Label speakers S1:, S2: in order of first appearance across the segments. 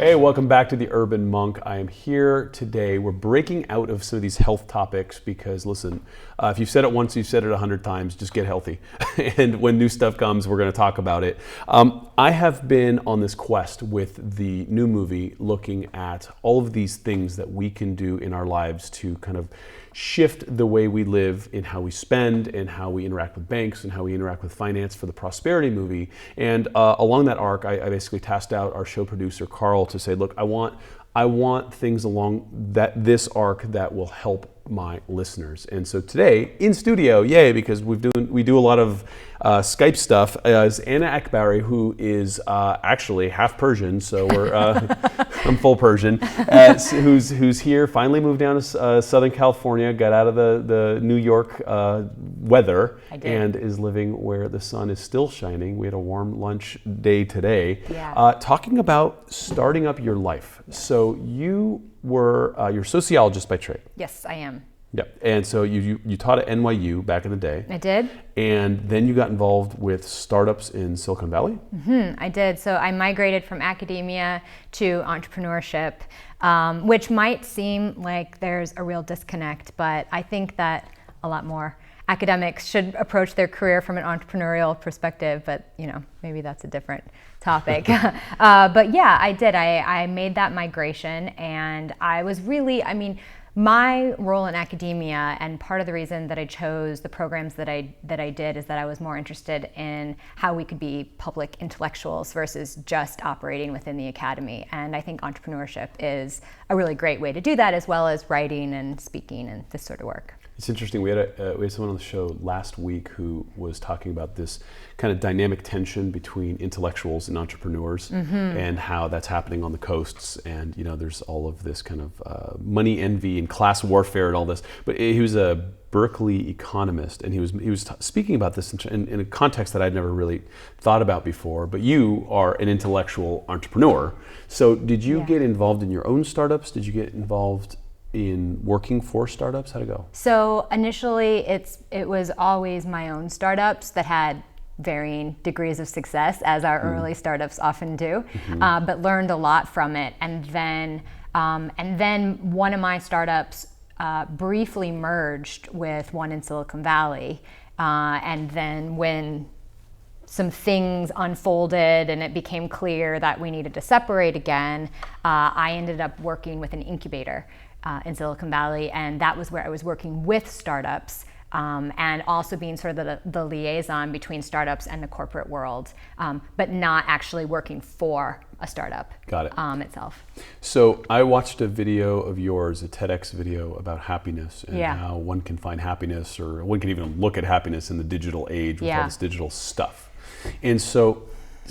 S1: Hey, welcome back to The Urban Monk. I am here today. We're breaking out of some of these health topics because, listen, if you've said it once, you've said it 100 times, just get healthy. And when new stuff comes, we're going to talk about it. I have been on this quest with the new movie looking at all of these things that we can do in our lives to kind of shift the way we live in how we spend and how we interact with banks and how we interact with finance for the Prosperity movie. And along that arc, I basically tasked out our show producer, Carl, to say, look, I want things along this arc that will help my listeners. And so today in studio, yay, because we do a lot of Skype stuff, is Anna Akbari, who is actually half Persian, so I'm full Persian, who's here, finally moved down to Southern California, got out of the New York weather, and is living where the sun is still shining. We had a warm lunch day today, talking about starting up your life. So you're a sociologist by trade.
S2: Yes, I am.
S1: Yep. And so you taught at NYU back in the day.
S2: I did.
S1: And then you got involved with startups in Silicon Valley?
S2: I did. So I migrated from academia to entrepreneurship, which might seem like there's a real disconnect, but I think that a lot more academics should approach their career from an entrepreneurial perspective, but maybe that's a different topic. But yeah, I did. I made that migration, and I was really, my role in academia, and part of the reason that I chose the programs that I did, is that I was more interested in how we could be public intellectuals versus just operating within the academy. And I think entrepreneurship is a really great way to do that, as well as writing and speaking and this sort of work.
S1: It's interesting. We had someone on the show last week who was talking about this kind of dynamic tension between intellectuals and entrepreneurs, and how that's happening on the coasts. And there's all of this kind of money envy and class warfare and all this. But he was a Berkeley economist, and he was speaking about this in a context that I'd never really thought about before. But you are an intellectual entrepreneur. So did you get involved in your own startups? Did you get involved in working for startups? How'd it go?
S2: So initially, it was always my own startups that had varying degrees of success, as our early startups often do, but learned a lot from it. And then one of my startups briefly merged with one in Silicon Valley. And then when some things unfolded and it became clear that we needed to separate again, I ended up working with an incubator in Silicon Valley, and that was where I was working with startups, and also being sort of the liaison between startups and the corporate world, but not actually working for a startup.
S1: Got it.
S2: Itself.
S1: So I watched a video of yours, a TEDx video about happiness and how one can find happiness, or one can even look at happiness in the digital age with all this digital stuff. And so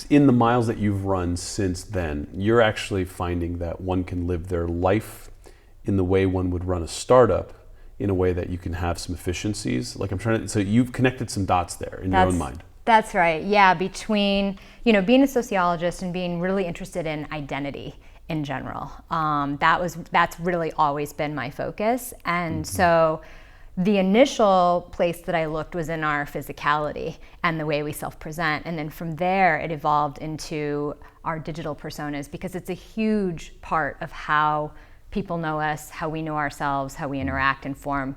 S1: in the miles that you've run since then, you're actually finding that one can live their life in the way one would run a startup, in a way that you can have some efficiencies. So you've connected some dots there in your own mind.
S2: That's right. Yeah, between being a sociologist and being really interested in identity in general. That's really always been my focus. And so the initial place that I looked was in our physicality and the way we self-present. And then from there, it evolved into our digital personas, because it's a huge part of how people know us, how we know ourselves, how we interact and form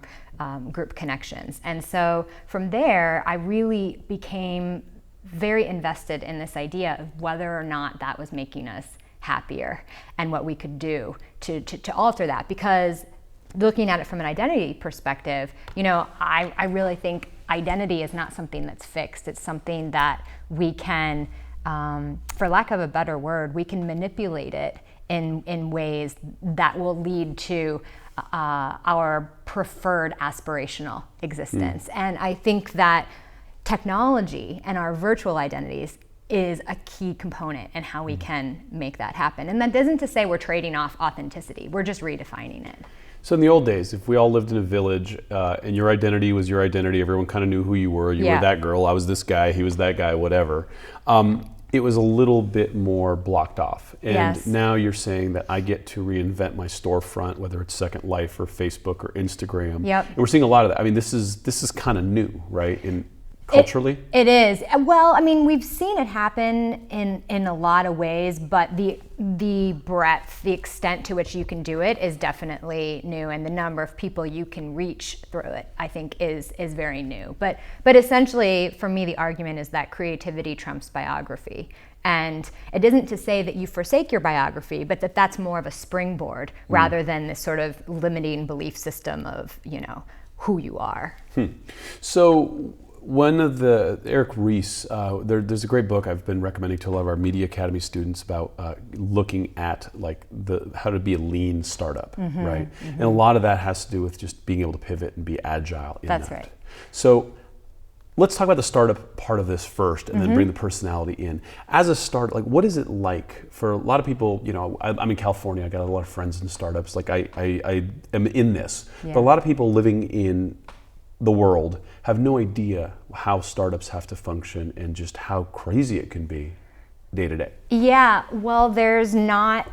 S2: group connections. And so from there, I really became very invested in this idea of whether or not that was making us happier, and what we could do to alter that. Because looking at it from an identity perspective, I really think identity is not something that's fixed. It's something that we can, for lack of a better word, we can manipulate it in ways that will lead to our preferred aspirational existence. And I think that technology and our virtual identities is a key component in how we can make that happen. And that isn't to say we're trading off authenticity, we're just redefining it.
S1: So in the old days, if we all lived in a village and your identity was your identity, everyone kind of knew who you were. You were that girl, I was this guy, he was that guy, whatever. It was a little bit more blocked off. And now you're saying that I get to reinvent my storefront, whether it's Second Life or Facebook or Instagram. And we're seeing a lot of that. This is kind of new, right? culturally?
S2: It is. Well, I mean, we've seen it happen in a lot of ways, but the breadth, the extent to which you can do it is definitely new, and the number of people you can reach through it, I think, is very new. But essentially, for me, the argument is that creativity trumps biography. And it isn't to say that you forsake your biography, but that's more of a springboard rather than this sort of limiting belief system of, who you are.
S1: So one of Eric Ries, there's a great book I've been recommending to a lot of our Media Academy students about looking at like how to be a lean startup, right? And a lot of that has to do with just being able to pivot and be agile in
S2: That's
S1: that.
S2: right.
S1: So let's talk about the startup part of this first, and then bring the personality in. As a startup, like what is it like for a lot of people? I'm in California. I got a lot of friends in startups. Like I am in this, but a lot of people living in the world have no idea how startups have to function and just how crazy it can be day to day.
S2: Yeah, well, there's not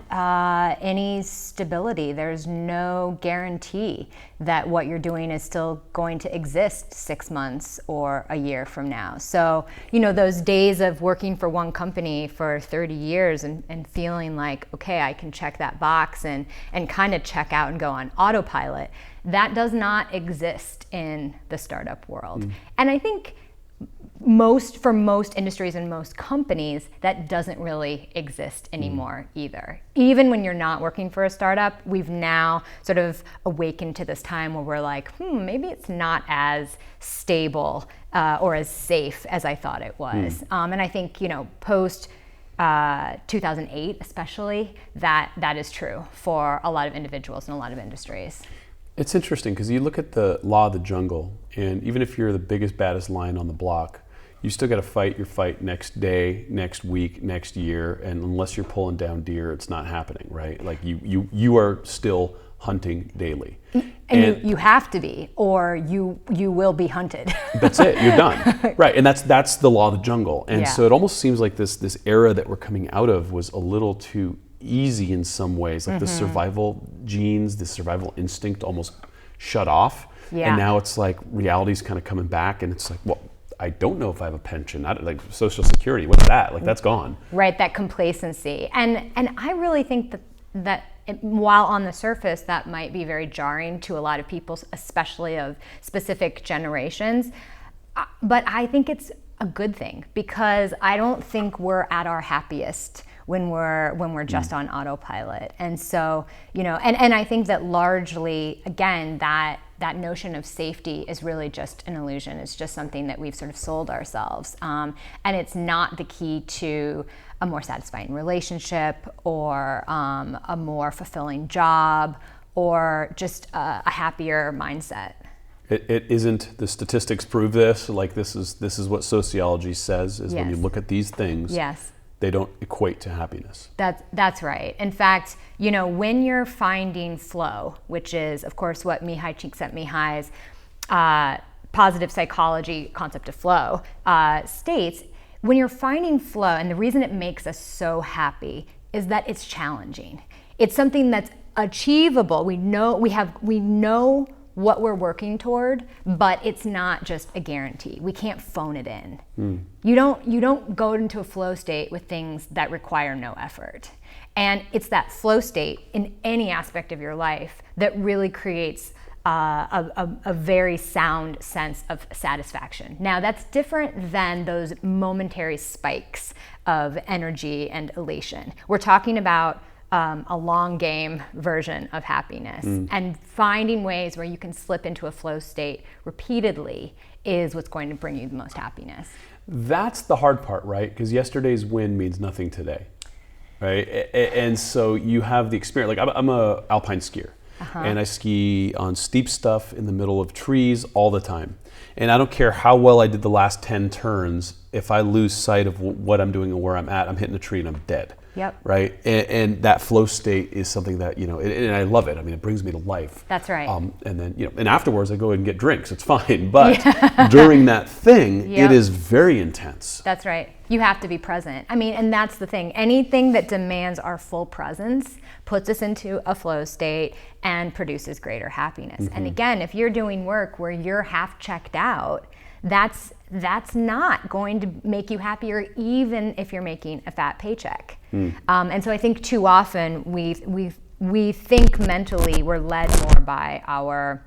S2: any stability. There's no guarantee that what you're doing is still going to exist 6 months or a year from now. So, those days of working for one company for 30 years and feeling like, okay, I can check that box and kind of check out and go on autopilot, that does not exist in the startup world. And I think for most industries and most companies, that doesn't really exist anymore either. Even when you're not working for a startup, we've now sort of awakened to this time where we're like, maybe it's not as stable or as safe as I thought it was. And I think, post 2008 especially, that is true for a lot of individuals in a lot of industries.
S1: It's interesting because you look at the law of the jungle, and even if you're the biggest, baddest lion on the block, you still got to fight your fight next day, next week, next year, and unless you're pulling down deer, it's not happening, right? Like you are still hunting daily.
S2: And you have to be, or you will be hunted.
S1: That's it, you're done. Right, and that's the law of the jungle. And so it almost seems like this era that we're coming out of was a little too easy in some ways, like the survival genes, the survival instinct almost shut off. And now it's like reality's kind of coming back, and it's like, well, I don't know if I have a pension. Like Social Security, what's that? Like that's gone.
S2: Right, that complacency. And I really think that while on the surface that might be very jarring to a lot of people, especially of specific generations, but I think it's a good thing, because I don't think we're at our happiest when we're just on autopilot. And so, and I think that largely, again, that notion of safety is really just an illusion. It's just something that we've sort of sold ourselves. And it's not the key to a more satisfying relationship or a more fulfilling job or just a happier mindset.
S1: It isn't. The statistics prove this. Like this is what sociology says, is when you look at these things, they don't equate to happiness.
S2: That's right. In fact, when you're finding flow, which is, of course, what Mihai Csikszentmihalyi's positive psychology concept of flow states, when you're finding flow, and the reason it makes us so happy is that it's challenging. It's something that's achievable. We know what we're working toward, but it's not just a guarantee. We can't phone it in. You don't go into a flow state with things that require no effort. And it's that flow state in any aspect of your life that really creates a very sound sense of satisfaction. Now, that's different than those momentary spikes of energy and elation. We're talking about a long game version of happiness, and finding ways where you can slip into a flow state repeatedly is what's going to bring you the most happiness.
S1: That's the hard part, right? Because yesterday's win means nothing today, right? And so you have the experience. Like I'm a alpine skier, and I ski on steep stuff in the middle of trees all the time. And I don't care how well I did the last 10 turns, if I lose sight of what I'm doing and where I'm at, I'm hitting a tree and I'm dead.
S2: Yep.
S1: Right? And that flow state is something that, and I love it. I mean, it brings me to life.
S2: That's right.
S1: And then, and afterwards I go and get drinks. It's fine. But during that thing, it is very intense.
S2: That's right. You have to be present. I mean, and that's the thing. Anything that demands our full presence puts us into a flow state and produces greater happiness. And again, if you're doing work where you're half checked out, that's not going to make you happier, even if you're making a fat paycheck. And so I think too often we think mentally we're led more by our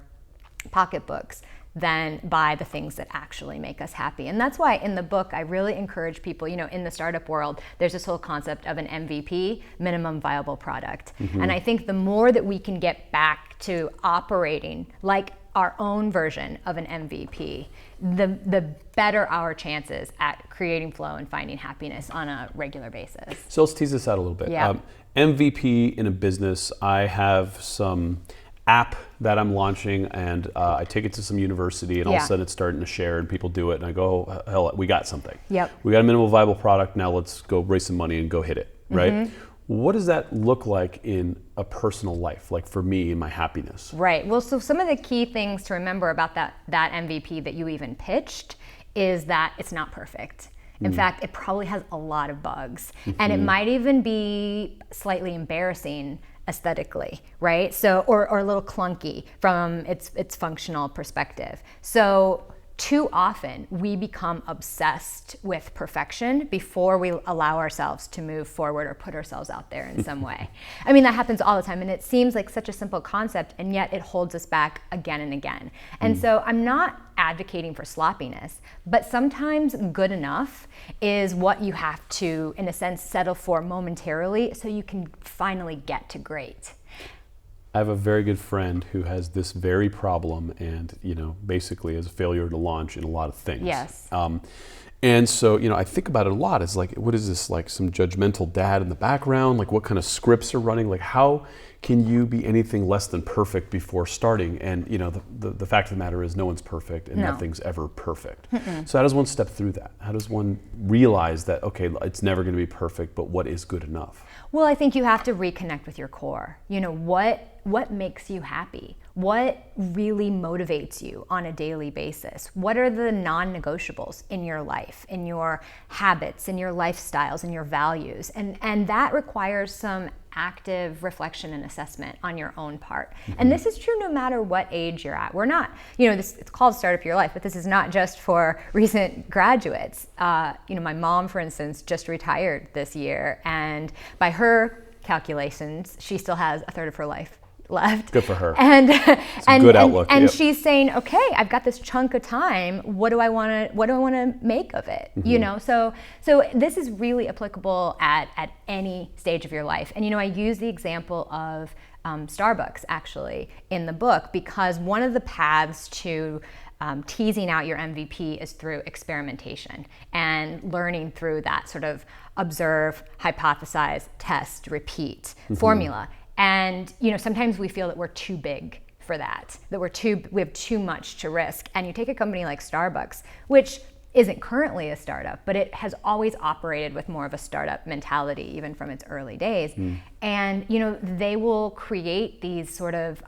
S2: pocketbooks than by the things that actually make us happy. And that's why in the book, I really encourage people, in the startup world, there's this whole concept of an MVP, minimum viable product. And I think the more that we can get back to operating like our own version of an MVP, the better our chances at creating flow and finding happiness on a regular basis.
S1: So let's tease this out a little bit.
S2: Yeah.
S1: MVP in a business, I have some app that I'm launching, and I take it to some university, and all of a sudden it's starting to share, and people do it, and I go, oh, hell, we got something.
S2: Yep.
S1: We got a minimal viable product, now let's go raise some money and go hit it, right? What does that look like in a personal life, like for me and my happiness?
S2: Right. Well, so some of the key things to remember about that MVP that you even pitched is that it's not perfect. In fact, it probably has a lot of bugs, and it might even be slightly embarrassing aesthetically, right? So, or a little clunky from its functional perspective. So too often we become obsessed with perfection before we allow ourselves to move forward or put ourselves out there in some way. I mean, that happens all the time, and it seems like such a simple concept, and yet it holds us back again and again. And so I'm not advocating for sloppiness, but sometimes good enough is what you have to, in a sense, settle for momentarily so you can finally get to great.
S1: I have a very good friend who has this very problem, and basically is a failure to launch in a lot of things.
S2: Yes.
S1: And so, I think about it a lot. It's like, what is this, like some judgmental dad in the background? Like, what kind of scripts are running? Like, how can you be anything less than perfect before starting? And the fact of the matter is, no one's perfect, and nothing's ever perfect. So how does one step through that? How does one realize that, okay, it's never going to be perfect, but what is good enough?
S2: Well, I think you have to reconnect with your core. What makes you happy? What really motivates you on a daily basis? What are the non-negotiables in your life, in your habits, in your lifestyles, in your values? And that requires some active reflection and assessment on your own part. And this is true no matter what age you're at. We're not, it's called Start Up Your Life, but this is not just for recent graduates. My mom, for instance, just retired this year, and by her calculations, she still has a third of her life left.
S1: Good for her.
S2: And
S1: good outlook.
S2: And
S1: Yep.
S2: she's saying, okay, I've got this chunk of time. What do I want to make of it? So this is really applicable at any stage of your life. And I use the example of Starbucks actually in the book, because one of the paths to teasing out your MVP is through experimentation and learning through that sort of observe, hypothesize, test, repeat formula. And sometimes we feel that we're too big for that we have too much to risk. And you take a company like Starbucks, which isn't currently a startup, but it has always operated with more of a startup mentality, even from its early days. And they will create these sort of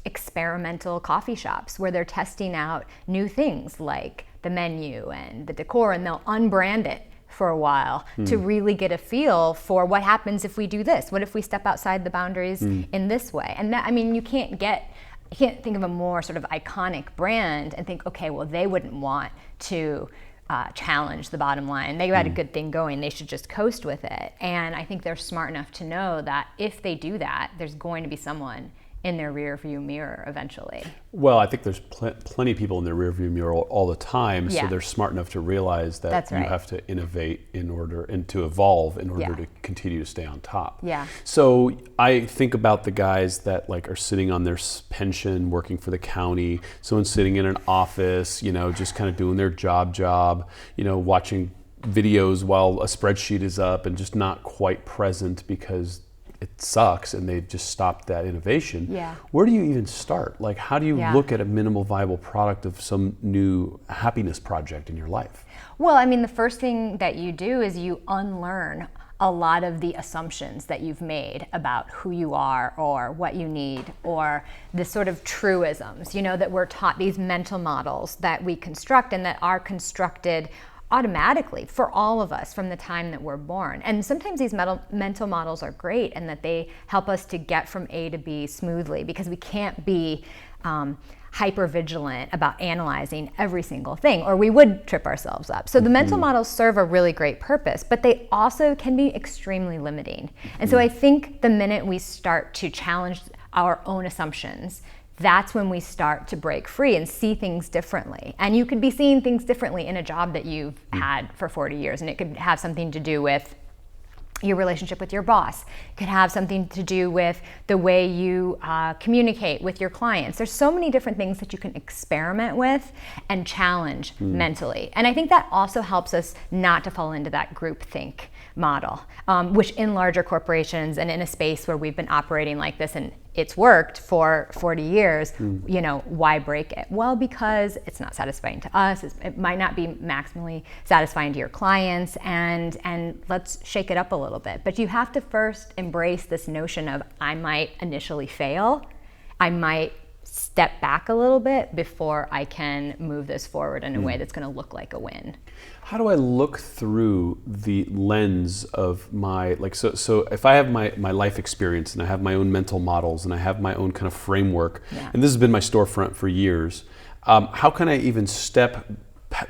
S2: experimental coffee shops where they're testing out new things like the menu and the decor, and they'll unbrand it for a while to really get a feel for what happens if we do this. What if we step outside the boundaries in this way? And that, you can't think of a more sort of iconic brand and think, okay, well, they wouldn't want to challenge the bottom line. They had a good thing going. They should just coast with it. And I think they're smart enough to know that if they do that, there's going to be someone in their rear view mirror eventually.
S1: Well, I think there's plenty of people in their rear view mirror all the time, so they're smart enough to realize that you have to innovate and to evolve in order to continue to stay on top.
S2: Yeah.
S1: So I think about the guys that are sitting on their pension, working for the county, someone sitting in an office, just kind of doing their job, watching videos while a spreadsheet is up and just not quite present because it sucks and they've just stopped that innovation.
S2: Yeah.
S1: Where do you even start? How do you look at a minimal viable product of some new happiness project in your life?
S2: Well, the first thing that you do is you unlearn a lot of the assumptions that you've made about who you are or what you need, or the sort of truisms, that we're taught, these mental models that we construct and that are constructed automatically for all of us from the time that we're born. And sometimes these mental models are great and that they help us to get from A to B smoothly, because we can't be hyper vigilant about analyzing every single thing, or we would trip ourselves up. So the mental models serve a really great purpose, but they also can be extremely limiting. And so I think the minute we start to challenge our own assumptions, that's when we start to break free and see things differently. And you could be seeing things differently in a job that you've had for 40 years, and it could have something to do with your relationship with your boss. It could have something to do with the way you communicate with your clients. There's so many different things that you can experiment with and challenge mentally. And I think that also helps us not to fall into that groupthink model, which in larger corporations and in a space where we've been operating like this and it's worked for 40 years, you know, why break it? Well, because it's not satisfying to us. It might not be maximally satisfying to your clients, and let's shake it up a little bit. But you have to first embrace this notion of, I might initially fail. I might step back a little bit before I can move this forward in a way that's going to look like a win.
S1: How do I look through the lens of my, like, so if I have my life experience and I have my own mental models and I have my own kind of framework, and this has been my storefront for years, how can I even step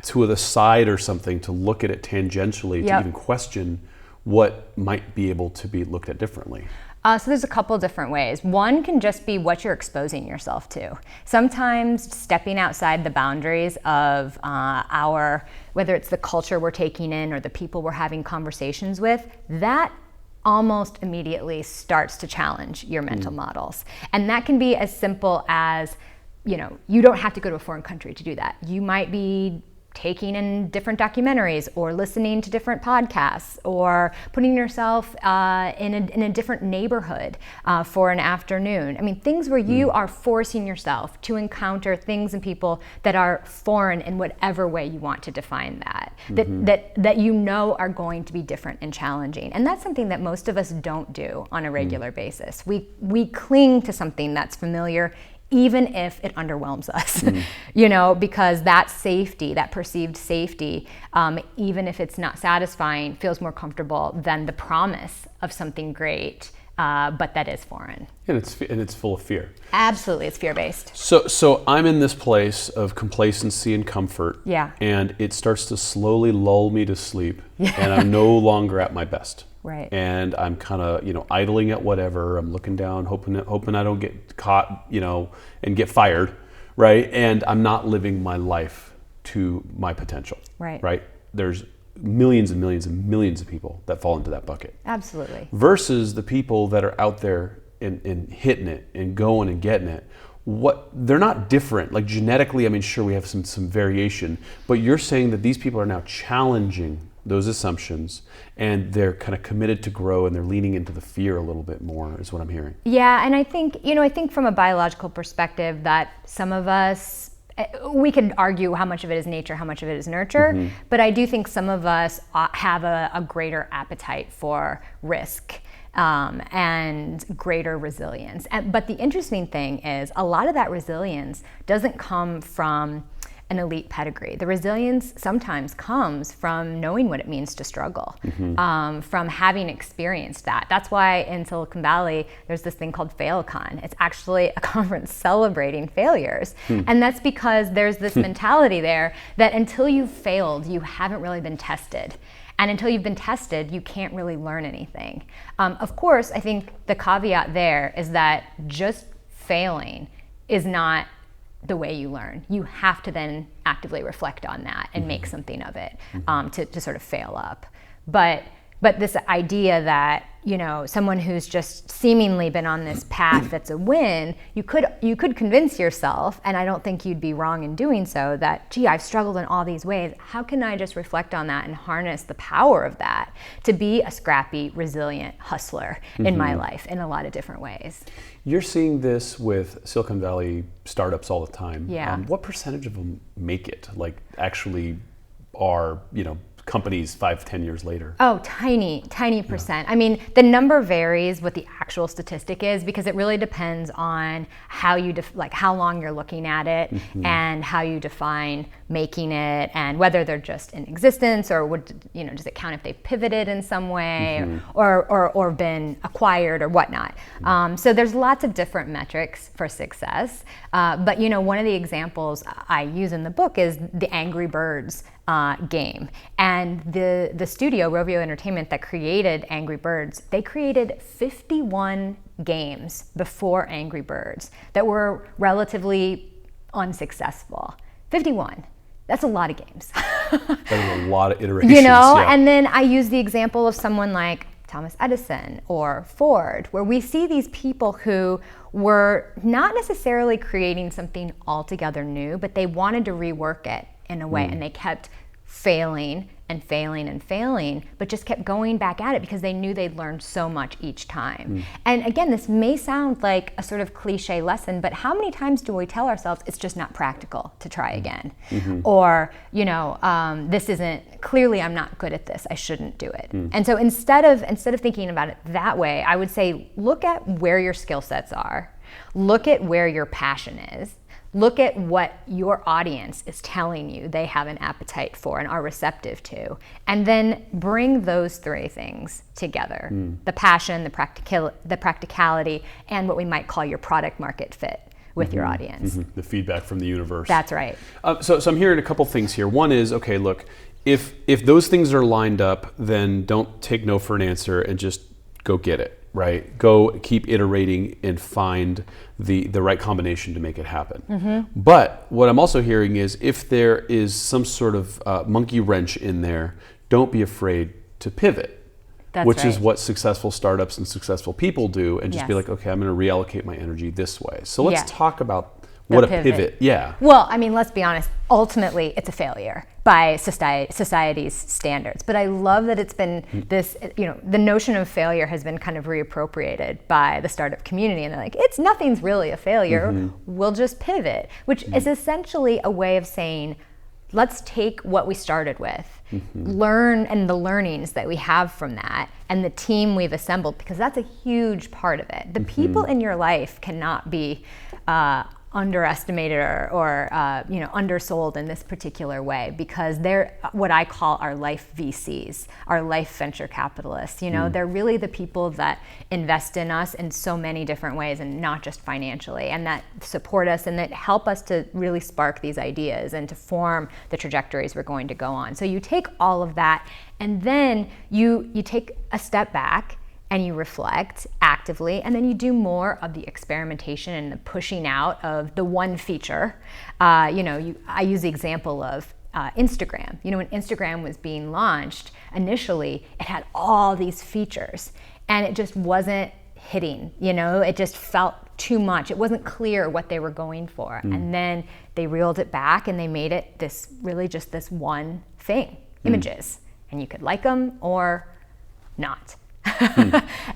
S1: to the side or something to look at it tangentially to even question what might be able to be looked at differently?
S2: So there's a couple different ways. One can just be what you're exposing yourself to. Sometimes stepping outside the boundaries of whether it's the culture we're taking in or the people we're having conversations with, that almost immediately starts to challenge your mental models. And that can be as simple as, you know, you don't have to go to a foreign country to do that. You might be taking in different documentaries or listening to different podcasts or putting yourself in a different neighborhood for an afternoon. I mean, things where you are forcing yourself to encounter things and people that are foreign in whatever way you want to define that, that you know are going to be different and challenging. And that's something that most of us don't do on a regular basis. We cling to something that's familiar, even if it underwhelms us, you know, because that safety, that perceived safety, even if it's not satisfying, feels more comfortable than the promise of something great, but that is foreign.
S1: And it's full of fear.
S2: Absolutely, it's fear-based.
S1: So I'm in this place of complacency and comfort, and it starts to slowly lull me to sleep, and I'm no longer at my best.
S2: Right.
S1: And I'm kind of, you know, idling at whatever. I'm looking down, hoping I don't get caught, you know, and get fired, right? And I'm not living my life to my potential. Right. There's millions and millions and millions of people that fall into that bucket.
S2: Absolutely.
S1: Versus the people that are out there and hitting it and going and getting it. They're not different. Like genetically, I mean, sure, we have some variation, but you're saying that these people are now challenging those assumptions, and they're kind of committed to grow, and they're leaning into the fear a little bit more, is what I'm hearing.
S2: Yeah, and I think from a biological perspective that some of us, we could argue how much of it is nature, how much of it is nurture, but I do think some of us have a greater appetite for risk and greater resilience. But the interesting thing is a lot of that resilience doesn't come from an elite pedigree. The resilience sometimes comes from knowing what it means to struggle, from having experienced that. That's why in Silicon Valley, there's this thing called FailCon. It's actually a conference celebrating failures. And that's because there's this mentality there that until you've failed, you haven't really been tested. And until you've been tested, you can't really learn anything. Of course, I think the caveat there is that just failing is not the way you learn. You have to then actively reflect on that and make something of it to sort of fail up. But this idea that, you know, someone who's just seemingly been on this path that's a win, you could convince yourself, and I don't think you'd be wrong in doing so, that, gee, I've struggled in all these ways. How can I just reflect on that and harness the power of that to be a scrappy, resilient hustler in my life in a lot of different ways?
S1: You're seeing this with Silicon Valley startups all the time.
S2: Yeah.
S1: What percentage of them make it? Like actually are, you know, companies 5-10 years later?
S2: Oh, tiny percent. I mean, the number varies what the actual statistic is, because it really depends on how you how long you're looking at it, and how you define making it, and whether they're just in existence, or does it count if they've pivoted in some way, or been acquired or whatnot. So there's lots of different metrics for success. But one of the examples I use in the book is the Angry Birds game. And the studio, Rovio Entertainment, that created Angry Birds, they created 51 games before Angry Birds that were relatively unsuccessful. 51. That's a lot of games.
S1: That is a lot of iterations. Yeah.
S2: And then I use the example of someone like Thomas Edison or Ford, where we see these people who were not necessarily creating something altogether new, but they wanted to rework it in a way, and they kept failing and failing and failing, but just kept going back at it because they knew they'd learned so much each time. And again, this may sound like a sort of cliche lesson, but how many times do we tell ourselves it's just not practical to try again? Or, this isn't, clearly I'm not good at this, I shouldn't do it. And so instead of thinking about it that way, I would say, look at where your skill sets are, look at where your passion is, look at what your audience is telling you they have an appetite for and are receptive to, and then bring those three things together. The passion, the practicality, and what we might call your product market fit with your audience.
S1: The feedback from the universe.
S2: That's right.
S1: So I'm hearing a couple things here. One is, okay, look, if those things are lined up, then don't take no for an answer and just go get it. Right? Go keep iterating and find the right combination to make it happen. But what I'm also hearing is, if there is some sort of monkey wrench in there, don't be afraid to pivot.
S2: That's
S1: which
S2: right.
S1: is what successful startups and successful people do, and just be like, okay, I'm going to reallocate my energy this way. So let's talk about what a pivot. Yeah.
S2: Well, I mean, let's be honest. Ultimately, it's a failure by society's standards. But I love that it's been this, the notion of failure has been kind of reappropriated by the startup community. And they're like, nothing's really a failure. We'll just pivot, which is essentially a way of saying, let's take what we started with, learn, and the learnings that we have from that, and the team we've assembled, because that's a huge part of it. The people in your life cannot be underestimated or undersold in this particular way, because they're what I call our life VCs, our life venture capitalists. They're really the people that invest in us in so many different ways, and not just financially, and that support us and that help us to really spark these ideas and to form the trajectories we're going to go on. So you take all of that, and then you take a step back and you reflect actively, and then you do more of the experimentation and the pushing out of the one feature. I use the example of Instagram. When Instagram was being launched, initially it had all these features, and it just wasn't hitting. It just felt too much. It wasn't clear what they were going for. And then they reeled it back, and they made it this one thing, images. And you could like them or not.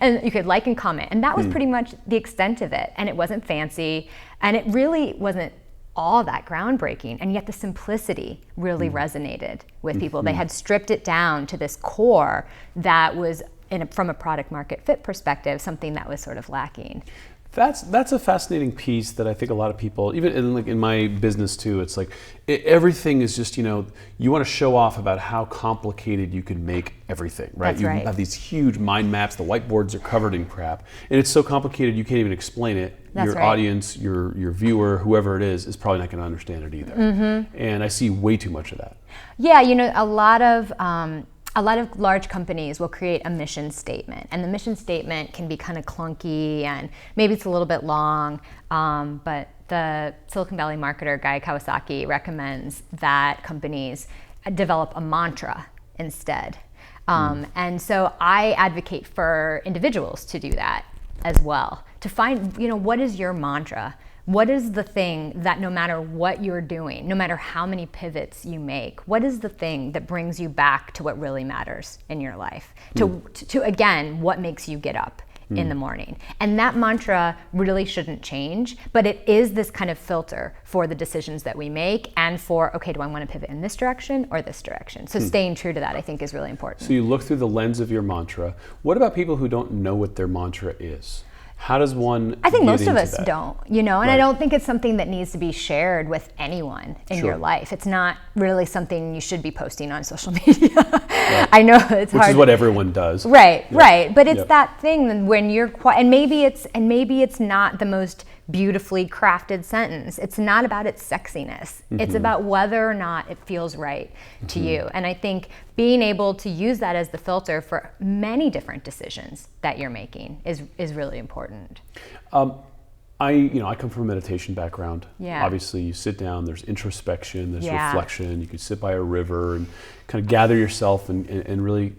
S2: And you could like and comment, and that was pretty much the extent of it. And it wasn't fancy, and it really wasn't all that groundbreaking, and yet the simplicity really resonated with people. They had stripped it down to this core that was, from a product market fit perspective, something that was sort of lacking.
S1: That's a fascinating piece that I think a lot of people, even in my business too, it's like everything is just, you want to show off about how complicated you can make everything, right?
S2: That's right.
S1: You have these huge mind maps, the whiteboards are covered in crap, and it's so complicated you can't even explain it.
S2: That's
S1: your audience, your viewer, whoever it is probably not going to understand it either. And I see way too much of that.
S2: Yeah, a lot of large companies will create a mission statement, and the mission statement can be kind of clunky, and maybe it's a little bit long, but the Silicon Valley marketer Guy Kawasaki recommends that companies develop a mantra instead. And so I advocate for individuals to do that as well, to find, what is your mantra? What is the thing that, no matter what you're doing, no matter how many pivots you make, what is the thing that brings you back to what really matters in your life? To again, what makes you get up in the morning. And that mantra really shouldn't change, but it is this kind of filter for the decisions that we make and for, okay, do I want to pivot in this direction or this direction? So staying true to that, I think, is really important.
S1: So you look through the lens of your mantra. What about people who don't know what their mantra is? How does one
S2: I think
S1: get
S2: most of
S1: into
S2: us
S1: that?
S2: don't, you know, and
S1: Right.
S2: I don't think it's something that needs to be shared with anyone in
S1: Sure.
S2: your life. It's not really something you should be posting on social media. I know it's
S1: Which
S2: hard.
S1: is what everyone does.
S2: Right,
S1: Yeah.
S2: right. But it's
S1: Yeah.
S2: that thing when you're quiet, and maybe it's not the most beautifully crafted sentence. It's not about its sexiness. It's about whether or not it feels right to you. And I think being able to use that as the filter for many different decisions that you're making is really important.
S1: I come from a meditation background.
S2: Yeah.
S1: Obviously, you sit down, there's introspection, there's
S2: Yeah.
S1: reflection. You could sit by a river and kind of gather yourself and really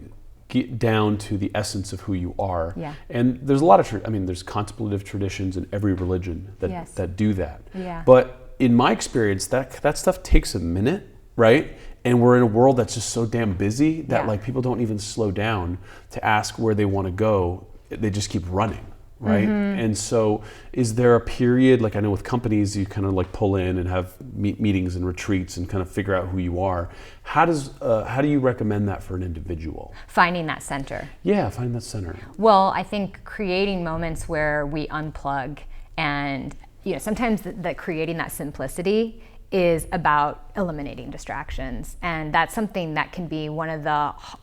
S1: get down to the essence of who you are.
S2: Yeah.
S1: And there's a lot of, there's contemplative traditions in every religion that,
S2: Yes.
S1: that do that.
S2: Yeah.
S1: But in my experience, that stuff takes a minute, right? And we're in a world that's just so damn busy that
S2: Yeah.
S1: like people don't even slow down to ask where they want to go. They just keep running. Right. And so is there a period, like I know with companies, you kind of like pull in and have meetings and retreats and kind of figure out who you are. How do you recommend that for an individual?
S2: Finding that center.
S1: Yeah, find that center.
S2: Well, I think creating moments where we unplug, and sometimes that creating that simplicity is about eliminating distractions, and that's something that can be one of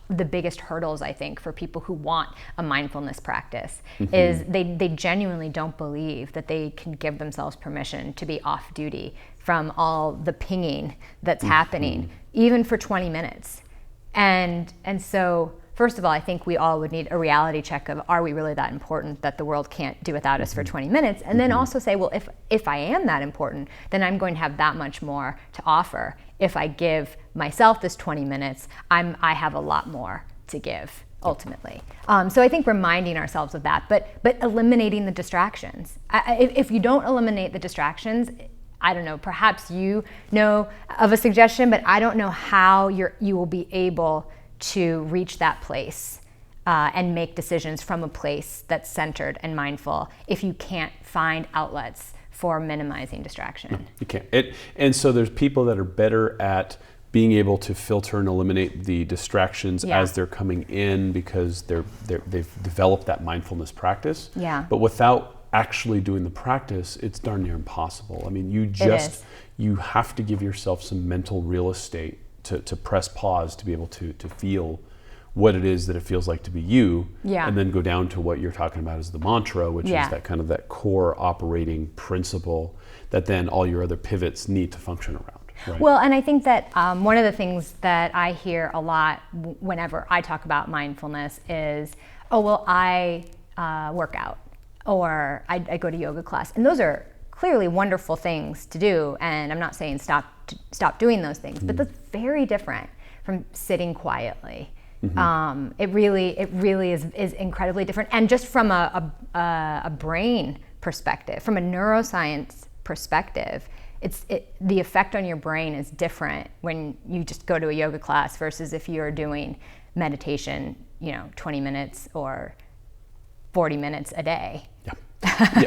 S2: the biggest hurdles, I think, for people who want a mindfulness practice. Is they genuinely don't believe that they can give themselves permission to be off duty from all the pinging that's happening, even for 20 minutes. And so, first of all, I think we all would need a reality check of, are we really that important that the world can't do without us for 20 minutes? And then also say, well, if I am that important, then I'm going to have that much more to offer. If I give myself this 20 minutes, I have a lot more to give, ultimately. So I think reminding ourselves of that, but eliminating the distractions. If you don't eliminate the distractions, I don't know, perhaps you know of a suggestion, but I don't know how you will be able to reach that place and make decisions from a place that's centered and mindful if you can't find outlets for minimizing distraction.
S1: No, you can't. And so there's people that are better at being able to filter and eliminate the distractions as they're coming in because they've developed that mindfulness practice.
S2: Yeah.
S1: But without actually doing the practice, it's darn near impossible. I mean, you have to give yourself some mental real estate to press pause to be able to feel what it is that it feels like to be you, and then go down to what you're talking about as the mantra, which is that kind of that core operating principle that then all your other pivots need to function around. Right?
S2: Well, and I think that one of the things that I hear a lot whenever I talk about mindfulness is, oh, well, I work out, or I go to yoga class, and those are clearly wonderful things to do, and I'm not saying stop doing those things, but that's very different from sitting quietly. It really is incredibly different, and just from a brain perspective, from a neuroscience perspective, the effect on your brain is different when you just go to a yoga class versus if you're doing meditation, 20 minutes or 40 minutes a day.
S1: Yeah,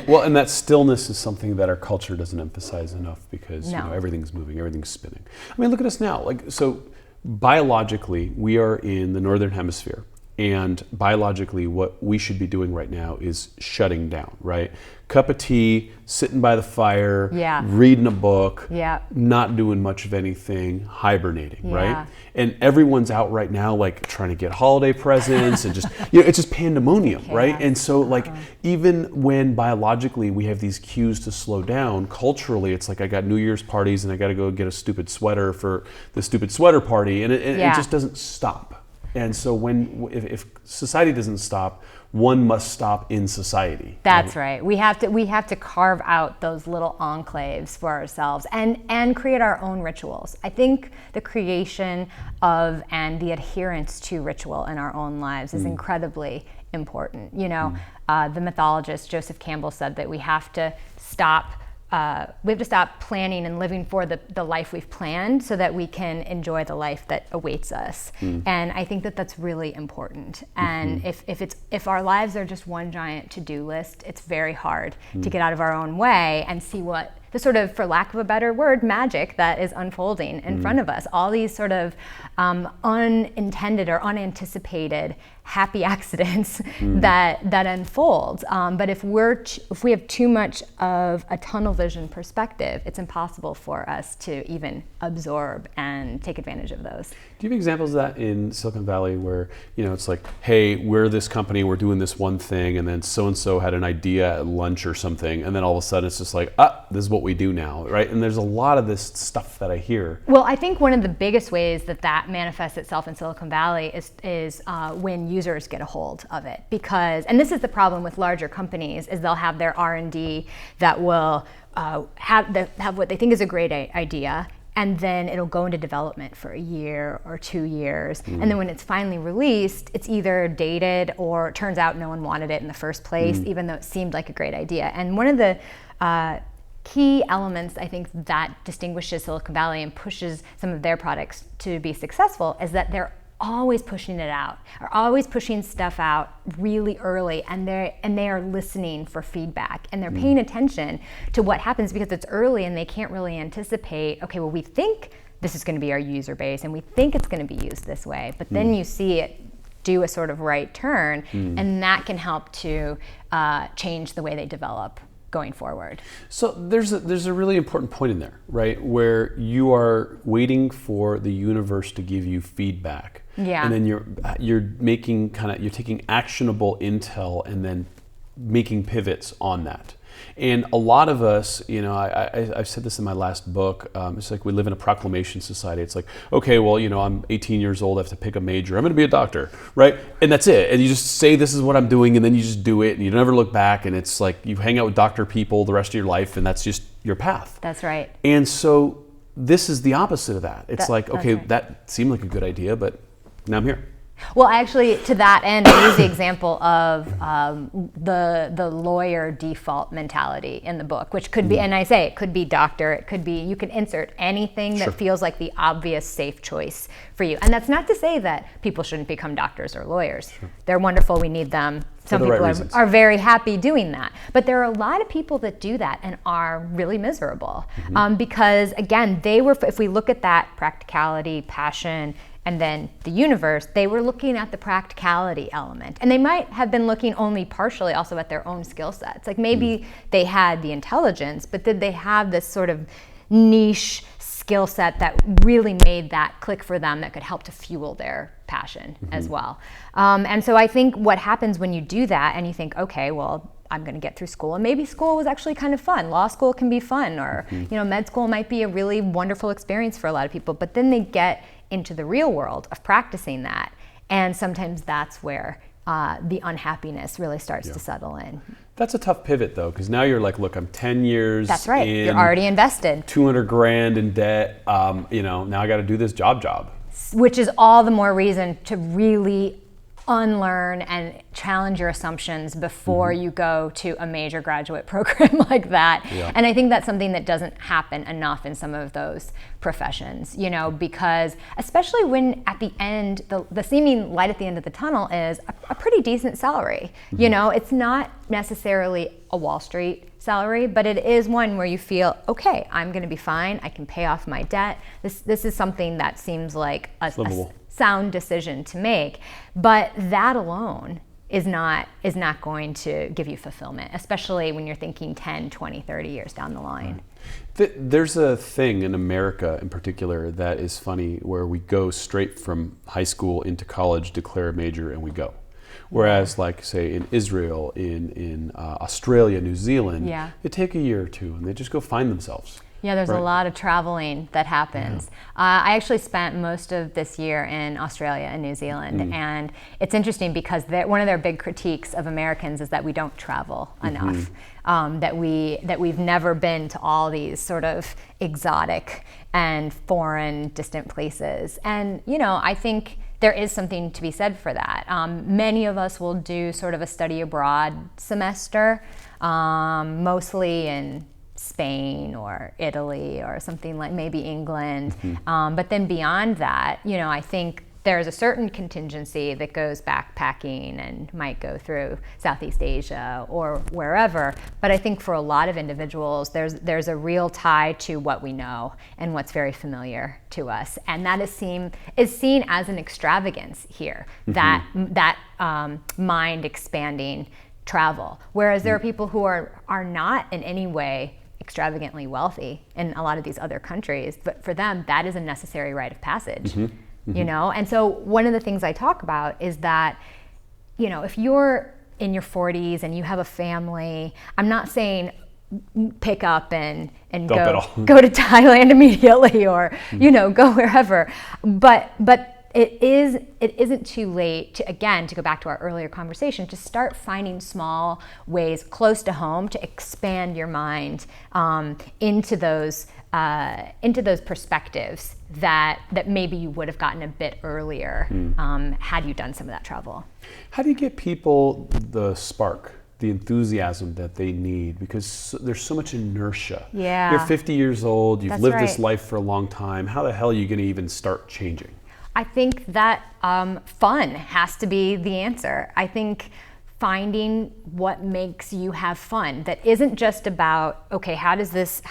S1: well, and that stillness is something that our culture doesn't emphasize enough because everything's moving, everything's spinning. I mean, look at us now. So biologically, we are in the northern hemisphere, and biologically, what we should be doing right now is shutting down. Right, cup of tea, sitting by the fire, reading a book, not doing much of anything, hibernating. Right, and everyone's out right now, like trying to get holiday presents and just it's just pandemonium. Right, and so even when biologically we have these cues to slow down, culturally it's like I got New Year's parties and I got to go get a stupid sweater for the stupid sweater party, and it just doesn't stop. And so if society doesn't stop, one must stop in society.
S2: That's right. We have to carve out those little enclaves for ourselves and create our own rituals. I think the creation of and the adherence to ritual in our own lives is incredibly important. The mythologist Joseph Campbell said that we have to stop we have to stop planning and living for the life we've planned so that we can enjoy the life that awaits us. And I think that that's really important. And if our lives are just one giant to-do list, it's very hard to get out of our own way and see what the sort of, for lack of a better word, magic that is unfolding in front of us. All these sort of unintended or unanticipated happy accidents that unfold. But if we have too much of a tunnel vision perspective, it's impossible for us to even absorb and take advantage of those.
S1: Do you have examples of that in Silicon Valley where, it's like, hey, we're this company, we're doing this one thing, and then so-and-so had an idea at lunch or something, and then all of a sudden it's just like, this is what we do now, right? And there's a lot of this stuff that I hear.
S2: Well, I think one of the biggest ways that manifests itself in Silicon Valley is when users get a hold of it. Because, and this is the problem with larger companies, is they'll have their R&D that will have what they think is a great idea, and then it'll go into development for a year or 2 years. And then when it's finally released, it's either dated or it turns out no one wanted it in the first place, even though it seemed like a great idea. And one of the key elements, I think, that distinguishes Silicon Valley and pushes some of their products to be successful is that they're always pushing it out, are always pushing stuff out really early, and they are listening for feedback, and they're paying attention to what happens because it's early and they can't really anticipate, okay, well, we think this is going to be our user base and we think it's going to be used this way, but then you see it do a sort of right turn, and that can help to change the way they develop going forward.
S1: So there's a really important point in there, right? Where you are waiting for the universe to give you feedback.
S2: Yeah.
S1: And then you're taking actionable intel and then making pivots on that. And a lot of us, I've said this in my last book, it's like we live in a proclamation society. It's like, okay, well, I'm 18 years old, I have to pick a major, I'm going to be a doctor, right? And that's it. And you just say, this is what I'm doing, and then you just do it, and you never look back, and it's like you hang out with doctor people the rest of your life, and that's just your path.
S2: That's right.
S1: And so this is the opposite of that. It's okay,
S2: right.
S1: That seemed like a good idea, but now I'm here.
S2: Well, actually, to that end, I use the example of the lawyer default mentality in the book, which could be, and I say it could be doctor, it could be, you can insert anything that feels like the obvious safe choice for you. And that's not to say that people shouldn't become doctors or lawyers. They're wonderful, we need them. Some people are very happy doing that. But there are a lot of people that do that and are really miserable. Because again, if we look at that practicality, passion, and then the universe, they were looking at the practicality element. And they might have been looking only partially also at their own skill sets. Like maybe they had the intelligence, but did they have this sort of niche skill set that really made that click for them that could help to fuel their passion as well? And so I think what happens when you do that and you think, okay, well, I'm going to get through school, and maybe school was actually kind of fun. Law school can be fun, or med school might be a really wonderful experience for a lot of people, but then they get into the real world of practicing that, and sometimes that's where the unhappiness really starts to settle in.
S1: That's a tough pivot though, because now you're like, look, I'm 10 years
S2: That's right.
S1: in,
S2: you're already invested.
S1: 200 grand in debt. Now I got to do this job.
S2: Which is all the more reason to really unlearn and challenge your assumptions before you go to a major graduate program like that. Yeah. And I think that's something that doesn't happen enough in some of those professions, because especially when at the end, the seeming light at the end of the tunnel is a pretty decent salary. It's not necessarily a Wall Street salary, but it is one where you feel, okay, I'm going to be fine. I can pay off my debt. This is something that seems like a sound decision to make, but that alone is not going to give you fulfillment, especially when you're thinking 10, 20, 30 years down the line.
S1: There's a thing in America in particular that is funny where we go straight from high school into college, declare a major, and we go. Whereas, like, say, in Israel, in Australia, New Zealand, they take a year or two and they just go find themselves.
S2: Yeah, there's a lot of traveling that happens. I actually spent most of this year in Australia and New Zealand, and it's interesting because one of their big critiques of Americans is that we don't travel enough, that we've never been to all these sort of exotic and foreign, distant places. And I think there is something to be said for that. Many of us will do sort of a study abroad semester, mostly in Spain or Italy or something like maybe England. But then beyond that, I think there's a certain contingency that goes backpacking and might go through Southeast Asia or wherever. But I think for a lot of individuals, there's a real tie to what we know and what's very familiar to us, and that is seen as an extravagance here. That mind expanding travel. Whereas there are people who are not in any way extravagantly wealthy in a lot of these other countries, but for them that is a necessary rite of passage. And so one of the things I talk about is that, if you're in your 40s and you have a family, I'm not saying pick up and go to Thailand immediately or go wherever, but it isn't too late to go back to our earlier conversation, to start finding small ways close to home to expand your mind into those perspectives that maybe you would have gotten a bit earlier had you done some of that travel.
S1: How do you get people the spark, the enthusiasm that they need? Because there's so much inertia.
S2: Yeah.
S1: You're 50 years old, you've
S2: That's
S1: lived
S2: right.
S1: this life for a long time. How the hell are you going to even start changing?
S2: I think that fun has to be the answer. I think finding what makes you have fun, that isn't just about, okay, how does this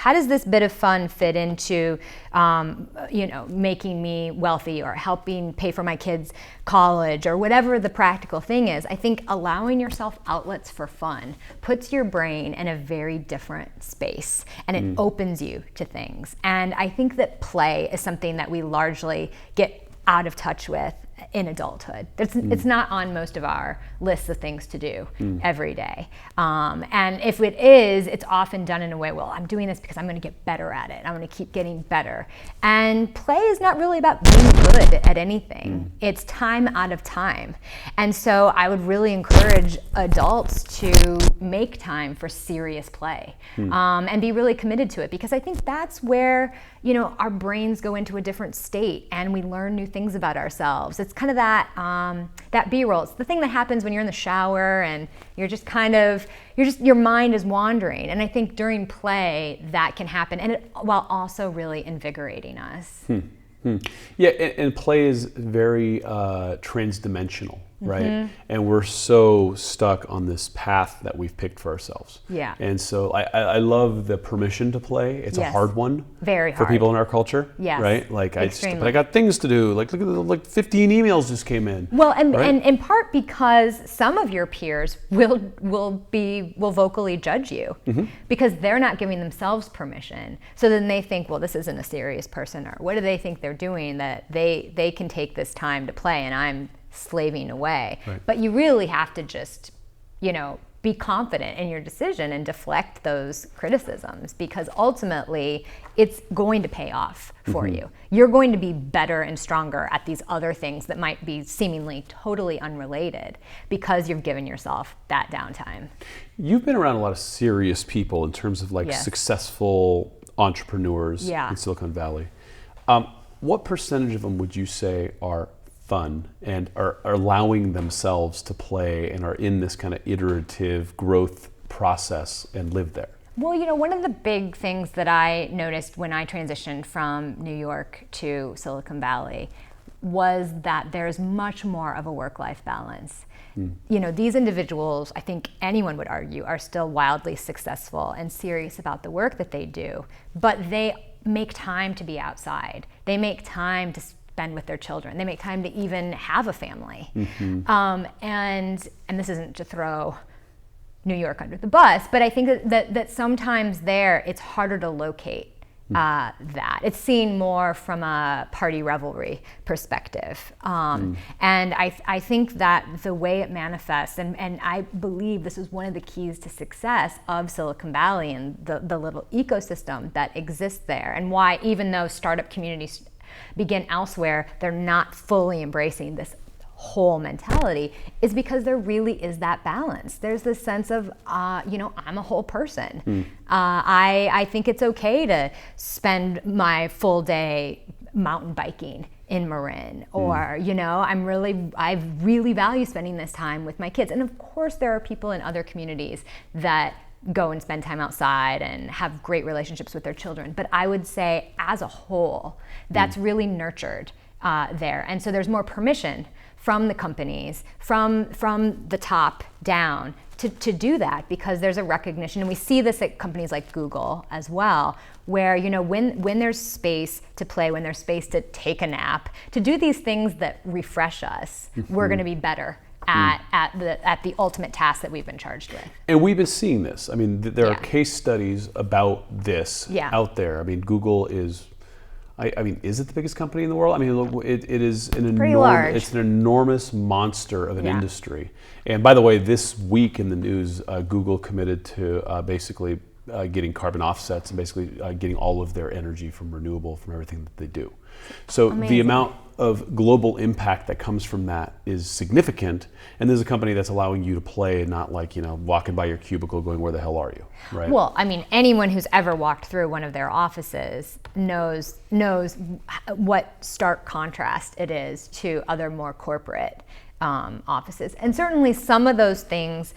S2: bit of fun fit into making me wealthy or helping pay for my kids' college or whatever the practical thing is. I think allowing yourself outlets for fun puts your brain in a very different space, and it opens you to things. And I think that play is something that we largely get out of touch with in adulthood. It's not on most of our lists of things to do every day. And if it is, it's often done in a way, well, I'm doing this because I'm going to get better at it. I'm going to keep getting better. And play is not really about being good at anything. It's time out of time. And so I would really encourage adults to make time for serious play and be really committed to it, because I think that's where our brains go into a different state and we learn new things about ourselves. It's kind of that B-roll. It's the thing that happens when you're in the shower and your mind is wandering. And I think during play that can happen, and while also really invigorating us.
S1: Yeah, and play is very transdimensional, right? And we're so stuck on this path that we've picked for ourselves.
S2: Yeah.
S1: And so I love the permission to play. It's a hard one.
S2: Very
S1: for
S2: hard.
S1: people in our culture.
S2: Yes.
S1: Right? Like
S2: Extremely.
S1: but I got things to do. Like look at 15 emails just came in.
S2: Well, and
S1: right?
S2: in part because some of your peers will vocally judge you because they're not giving themselves permission. So then they think, well, this isn't a serious person, or what do they think they're doing that they can take this time to play and I'm slaving away.
S1: Right.
S2: But you really have to just, be confident in your decision and deflect those criticisms, because ultimately it's going to pay off for you. You're going to be better and stronger at these other things that might be seemingly totally unrelated because you've given yourself that downtime.
S1: You've been around a lot of serious people in terms of successful entrepreneurs in Silicon Valley. What percentage of them would you say are fun and are allowing themselves to play and are in this kind of iterative growth process and live there?
S2: Well, one of the big things that I noticed when I transitioned from New York to Silicon Valley was that there's much more of a work-life balance. These individuals, I think anyone would argue, are still wildly successful and serious about the work that they do, but they make time to be outside. They make time to spend with their children. They make time to even have a family. And this isn't to throw New York under the bus, but I think that sometimes there it's harder to locate that. It's seen more from a party revelry perspective. And I think that the way it manifests, and I believe this is one of the keys to success of Silicon Valley and the little ecosystem that exists there, and why even though startup communities begin elsewhere, they're not fully embracing this whole mentality, is because there really is that balance. There's this sense of, I'm a whole person. I think it's okay to spend my full day mountain biking in Marin, or I really value spending this time with my kids. And of course there are people in other communities that go and spend time outside and have great relationships with their children. But I would say as a whole, that's really nurtured there. And so there's more permission from the companies, from the top down to do that, because there's a recognition, and we see this at companies like Google as well, where, you know, when there's space to play, when there's space to take a nap, to do these things that refresh us, we're going to be better at the ultimate task that we've been charged with.
S1: And we've been seeing this. I mean, there are case studies about this out there. I mean, Google is, I mean, is it the biggest company in the world? I mean, it is an enormous monster of an industry. And by the way, this week in the news, Google committed to basically getting carbon offsets and basically getting all of their energy from renewable, from everything that they do. So the amount of global impact that comes from that is significant. And there's a company that's allowing you to play and not like, you know, walking by your cubicle going, where the hell are you? Right?
S2: Well, I mean, anyone who's ever walked through one of their offices knows what stark contrast it is to other more corporate offices. And certainly some of those things,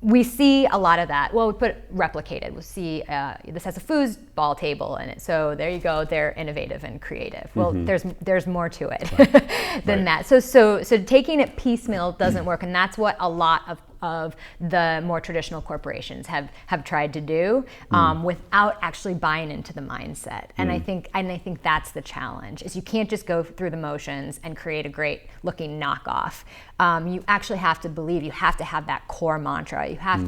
S2: we see a lot of that. Well, we put replicated. We see this has a foosball table in it. So there you go. They're innovative and creative. Well, there's more to it than that. So taking it piecemeal doesn't work, and that's what a lot of the more traditional corporations have tried to do without actually buying into the mindset. And I think that's the challenge, is you can't just go through the motions and create a great looking knockoff. You actually have to believe, you have to have that core mantra. You have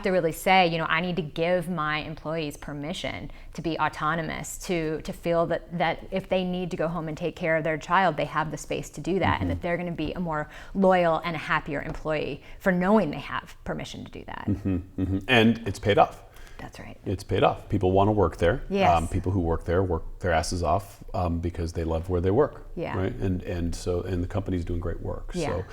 S2: to really say, you know, I need to give my employees permission to be autonomous, to feel that if they need to go home and take care of their child, they have the space to do that, and that they're going to be a more loyal and a happier employee for knowing they have permission to do that.
S1: And it's paid off.
S2: That's right.
S1: It's paid off. People want to work there.
S2: Yes.
S1: People who work there work their asses off because they love where they work.
S2: Yeah.
S1: Right. And the company's doing great work.
S2: Yeah.
S1: So,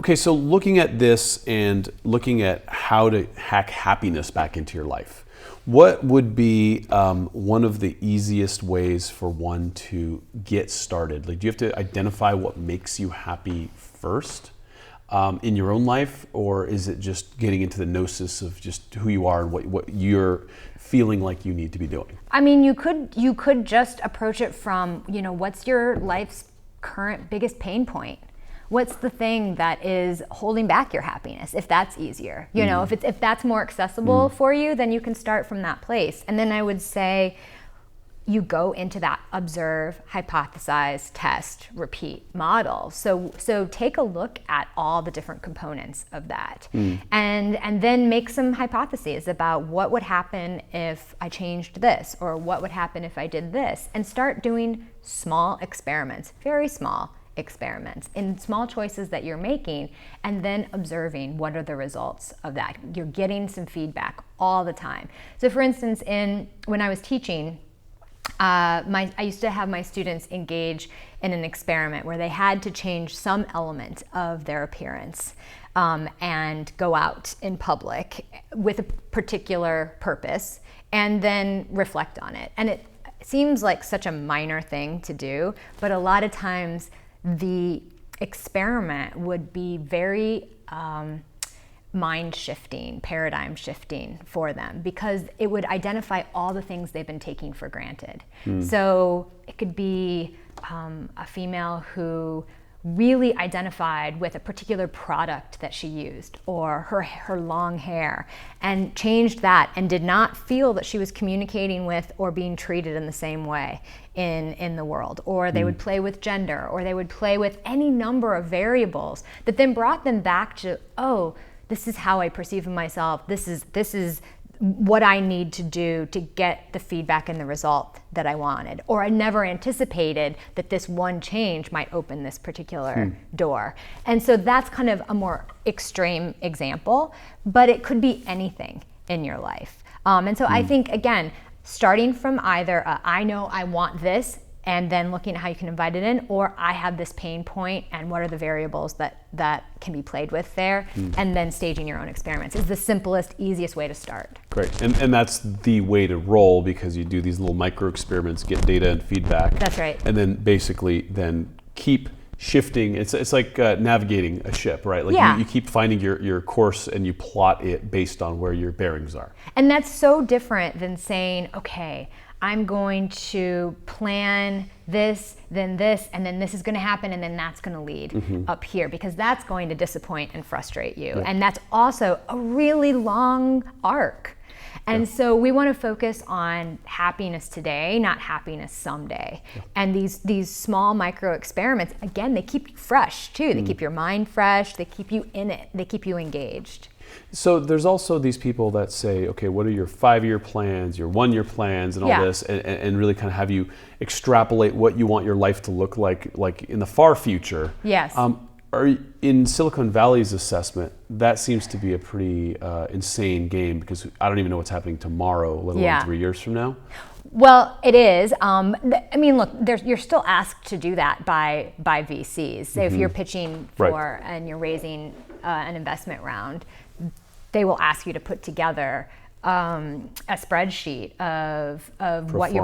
S1: okay. So looking at this and looking at how to hack happiness back into your life, what would be one of the easiest ways for one to get started? Like, do you have to identify what makes you happy first? In your own life, or is it just getting into the gnosis of just who you are and what you're feeling like you need to be doing?
S2: I mean, you could just approach it from, you know, what's your life's current biggest pain point? What's the thing that is holding back your happiness? If that's easier, you know, if that's more accessible for you, then you can start from that place. And then I would say, you go into that observe, hypothesize, test, repeat model. So take a look at all the different components of that, and then make some hypotheses about what would happen if I changed this, or what would happen if I did this, and start doing small experiments, very small experiments in small choices that you're making, and then observing what are the results of that. You're getting some feedback all the time. So for instance, when I was teaching, I used to have my students engage in an experiment where they had to change some element of their appearance and go out in public with a particular purpose, and then reflect on it. And it seems like such a minor thing to do, but a lot of times the experiment would be very mind shifting, paradigm shifting for them, because it would identify all the things they've been taking for granted. So it could be a female who really identified with a particular product that she used, or her long hair, and changed that and did not feel that she was communicating with or being treated in the same way in the world. Or they would play with gender, or they would play with any number of variables that then brought them back to, oh, this is how I perceive myself. This is what I need to do to get the feedback and the result that I wanted. Or I never anticipated that this one change might open this particular door. And so that's kind of a more extreme example, but it could be anything in your life. And so I think, again, starting from either I know I want this, and then looking at how you can invite it in, or I have this pain point and what are the variables that can be played with there, and then staging your own experiments is the simplest, easiest way to start.
S1: Great, and that's the way to roll, because you do these little micro experiments, get data and feedback.
S2: That's right.
S1: And then basically then keep shifting. It's like navigating a ship, right? Like
S2: Yeah.
S1: you keep finding your course and you plot it based on where your bearings are.
S2: And that's so different than saying, okay, I'm going to plan this, and then this is going to happen, and then that's going to lead up here, because that's going to disappoint and frustrate you.
S1: Yeah.
S2: And that's also a really long arc. And so we want to focus on happiness today, not happiness someday. Yeah. And these small micro experiments, again, they keep you fresh too. They keep your mind fresh. They keep you in it. They keep you engaged.
S1: So there's also these people that say, okay, what are your 5-year plans, your 1-year plans, and all this, and really kind of have you extrapolate what you want your life to look like in the far future.
S2: Yes.
S1: In Silicon Valley's assessment, that seems to be a pretty insane game, because I don't even know what's happening tomorrow, let alone 3 years from now.
S2: Well, it is. I mean, look, you're still asked to do that by VCs. So if you're pitching for and you're raising an investment round, they will ask you to put together a spreadsheet of what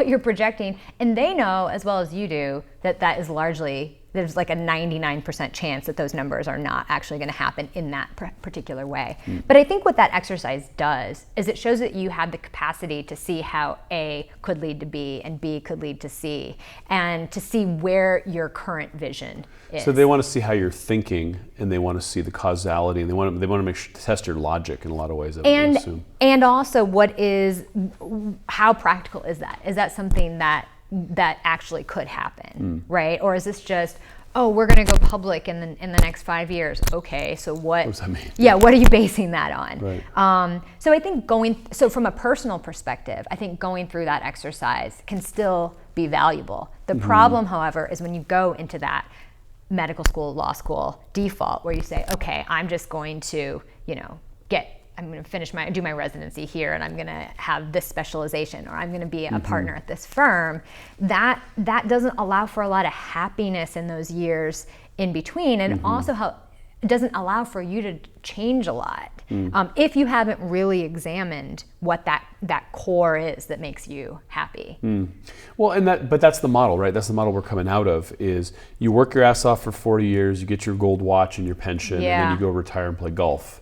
S2: you're projecting, and they know as well as you do that is largely, there's like a 99% chance that those numbers are not actually going to happen in that particular way. But I think what that exercise does is it shows that you have the capacity to see how A could lead to B and B could lead to C, and to see where your current vision is.
S1: So they want to see how you're thinking, and they want to see the causality, and they want to test your logic in a lot of ways, I would assume.
S2: And also, how practical is that? Is that something that actually could happen, right? Or is this just, oh, we're going to go public in the next 5 years? Okay, so what
S1: does that mean?
S2: Yeah, what are you basing that on?
S1: Right.
S2: So I think from a personal perspective, I think going through that exercise can still be valuable. The problem, however, is when you go into that medical school, law school default, where you say, okay, I'm just going to, I'm going to do my residency here, and I'm going to have this specialization, or I'm going to be a partner at this firm. That doesn't allow for a lot of happiness in those years in between, and also it doesn't allow for you to change a lot if you haven't really examined what that core is that makes you happy.
S1: Well, but that's the model, right? That's the model we're coming out of, is you work your ass off for 40 years, you get your gold watch and your pension, and then you go retire and play golf.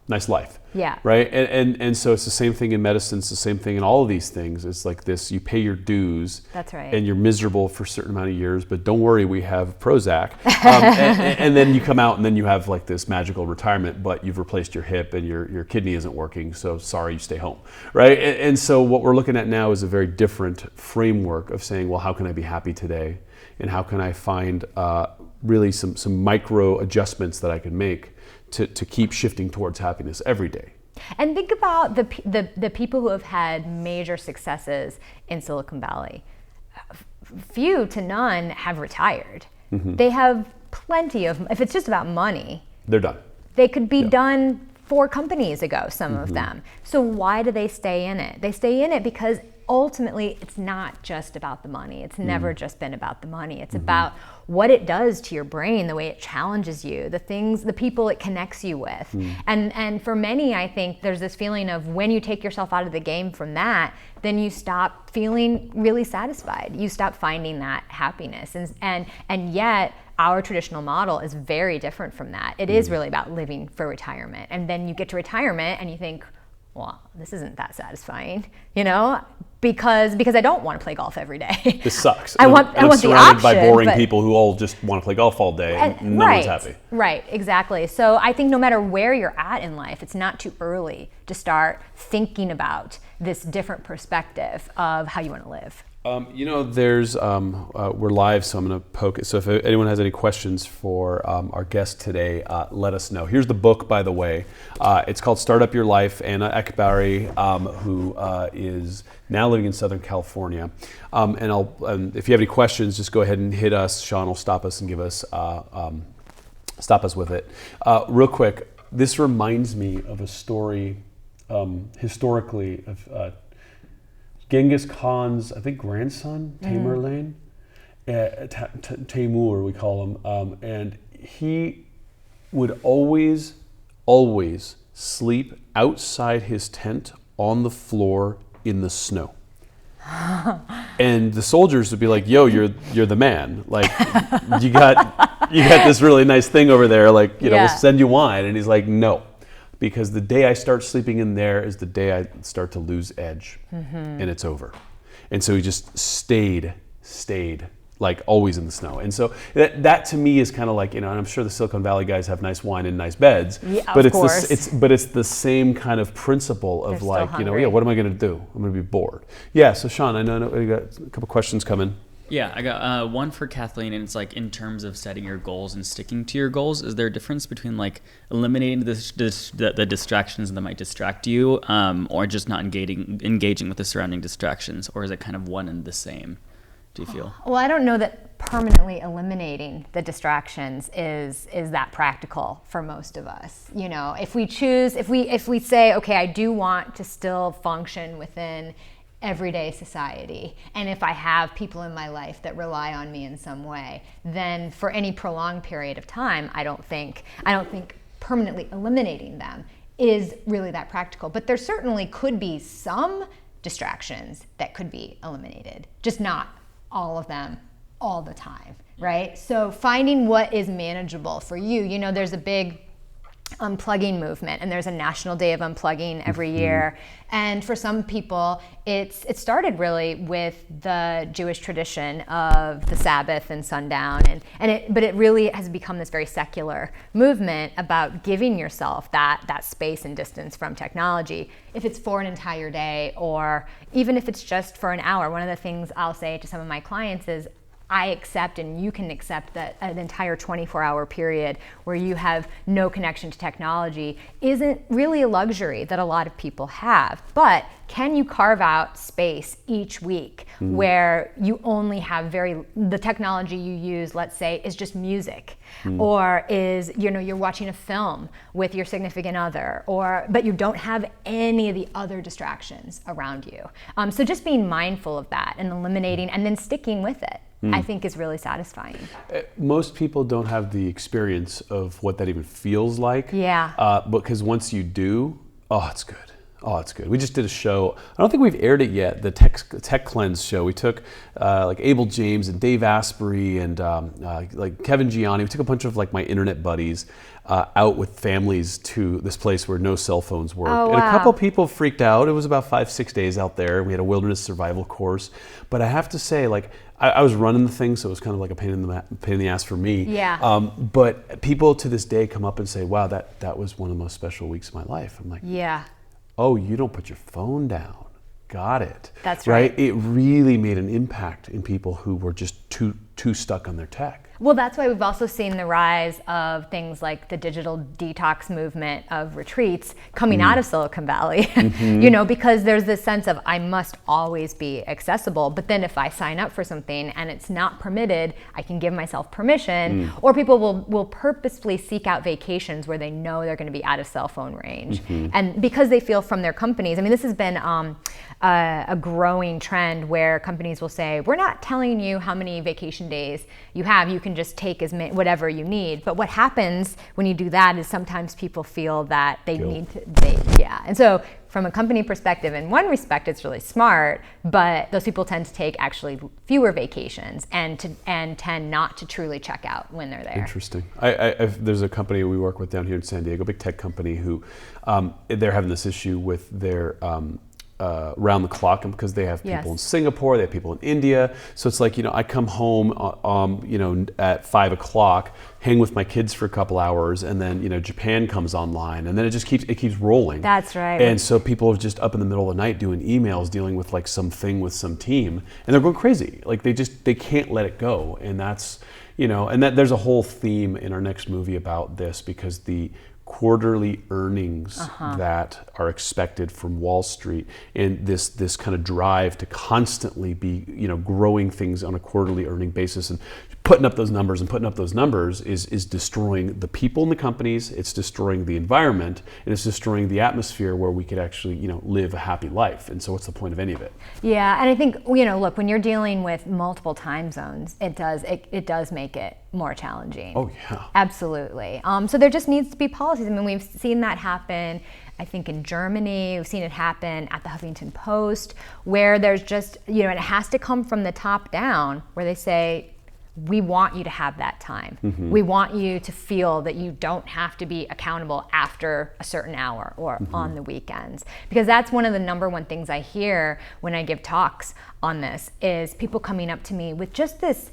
S1: Nice life.
S2: Yeah.
S1: Right? And so it's the same thing in medicine, it's the same thing in all of these things. It's like this, you pay your dues.
S2: That's right.
S1: And you're miserable for a certain amount of years, but don't worry, we have Prozac. And then you come out and then you have like this magical retirement, but you've replaced your hip and your kidney isn't working, so sorry, you stay home. Right? And so what we're looking at now is a very different framework of saying, well, how can I be happy today? And how can I find really some micro adjustments that I can make to keep shifting towards happiness every day.
S2: And think about the people who have had major successes in Silicon Valley. Few to none have retired. They have plenty of, if it's just about money,
S1: they're done.
S2: They could be done 4 companies ago, some of them. So why do they stay in it? They stay in it because ultimately it's not just about the money. It's never just been about the money. It's about what it does to your brain, the way it challenges you, the people it connects you with. And for many, I think there's this feeling of when you take yourself out of the game from that, then you stop feeling really satisfied. You stop finding that happiness. And yet our traditional model is very different from that. It is really about living for retirement. And then you get to retirement and you think, well, this isn't that satisfying, because I don't want to play golf every day.
S1: This sucks.
S2: I want the
S1: surrounded by
S2: option,
S1: boring people who all just want to play golf all day, and no one's happy.
S2: Right, exactly. So I think no matter where you're at in life, it's not too early to start thinking about this different perspective of how you want to live.
S1: There's we're live, so I'm going to poke it. So if anyone has any questions for our guest today, let us know. Here's the book, by the way. It's called Start Up Your Life. Anna Akbari, who is now living in Southern California. And if you have any questions, just go ahead and hit us. Sean will stop us and give us stop us with it. Real quick, this reminds me of a story historically of Genghis Khan's, I think, grandson, Tamerlane, Timur we call him, and he would always sleep outside his tent on the floor in the snow. And the soldiers would be like, "Yo, you're the man. Like, you got this really nice thing over there. Like, we'll send you wine." And he's like, "No, because the day I start sleeping in there is the day I start to lose edge, and it's over." And so he just stayed like always in the snow. And so that to me is kind of like, and I'm sure the Silicon Valley guys have nice wine and nice beds, but it's the same kind of principle of like, what am I going to do? I'm going to be bored. Yeah. So Sean, I know we got a couple questions coming.
S3: Yeah, I got one for Kathleen, and it's like, in terms of setting your goals and sticking to your goals, is there a difference between like eliminating the distractions that might distract you, or just not engaging with the surrounding distractions, or is it kind of one and the same? Do you feel?
S2: Well, I don't know that permanently eliminating the distractions is that practical for most of us. If we say, okay, I do want to still function within everyday society, and if I have people in my life that rely on me in some way, then for any prolonged period of time, I don't think permanently eliminating them is really that practical. But there certainly could be some distractions that could be eliminated, just not all of them all the time, right? So finding what is manageable for you. There's a big unplugging movement, and there's a National Day of Unplugging every year. And for some people, it started really with the Jewish tradition of the Sabbath and sundown, but it really has become this very secular movement about giving yourself that space and distance from technology. If it's for an entire day, or even if it's just for an hour. One of the things I'll say to some of my clients is, I accept, and you can accept, that an entire 24-hour period where you have no connection to technology isn't really a luxury that a lot of people have. But can you carve out space each week where you only have the technology you use, let's say, is just music, or is, you're watching a film with your significant other, but you don't have any of the other distractions around you. So just being mindful of that and eliminating, and then sticking with it, I think is really satisfying.
S1: Most people don't have the experience of what that even feels like.
S2: Yeah.
S1: Because once you do, it's good. Oh, it's good. We just did a show. I don't think we've aired it yet. The Tech Cleanse show. We took like Abel James and Dave Asprey and like Kevin Gianni. We took a bunch of like my internet buddies out with families to this place where no cell phones worked.
S2: Oh, wow.
S1: And a couple people freaked out. It was about 5-6 days out there. We had a wilderness survival course. But I have to say, like, I was running the thing, so it was kind of like a pain in the ass for me.
S2: Yeah.
S1: But people to this day come up and say, "Wow, that was one of the most special weeks of my life." I'm like,
S2: yeah.
S1: Oh, you don't put your phone down. Got it.
S2: That's right.
S1: It really made an impact in people who were just too stuck on their tech.
S2: Well, that's why we've also seen the rise of things like the digital detox movement of retreats coming out of Silicon Valley, because there's this sense of, I must always be accessible. But then if I sign up for something and it's not permitted, I can give myself permission. Or people will purposefully seek out vacations where they know they're going to be out of cell phone range. And because they feel from their companies, I mean, this has been a growing trend where companies will say, we're not telling you how many vacation days you have. You can just take whatever you need. But what happens when you do that is sometimes people feel that they need to, And so from a company perspective, in one respect, it's really smart, but those people tend to take actually fewer vacations and tend not to truly check out when they're there.
S1: Interesting. There's a company we work with down here in San Diego, big tech company, who they're having this issue with their round the clock, because they have people in Singapore, they have people in India. So it's like, I come home, at 5 o'clock, hang with my kids for a couple hours, and then, Japan comes online, and then it keeps rolling.
S2: That's right.
S1: And so people are just up in the middle of the night doing emails, dealing with like something with some team, and they're going crazy. Like they can't let it go. And that's, and that there's a whole theme in our next movie about this, because the quarterly earnings that are expected from Wall Street, and this kind of drive to constantly be growing things on a quarterly earning basis and putting up those numbers is destroying the people in the companies, it's destroying the environment, and it's destroying the atmosphere where we could actually live a happy life. And so what's the point of any of it?
S2: Yeah, and I think look, when you're dealing with multiple time zones, it does make it more challenging.
S1: Oh yeah,
S2: absolutely. So there just needs to be policies. I mean, we've seen that happen I think in Germany, we've seen it happen at the Huffington Post, where there's just, and it has to come from the top down, where they say, we want you to have that time. We want you to feel that you don't have to be accountable after a certain hour or on the weekends. Because that's one of the number one things I hear when I give talks on this, is people coming up to me with just this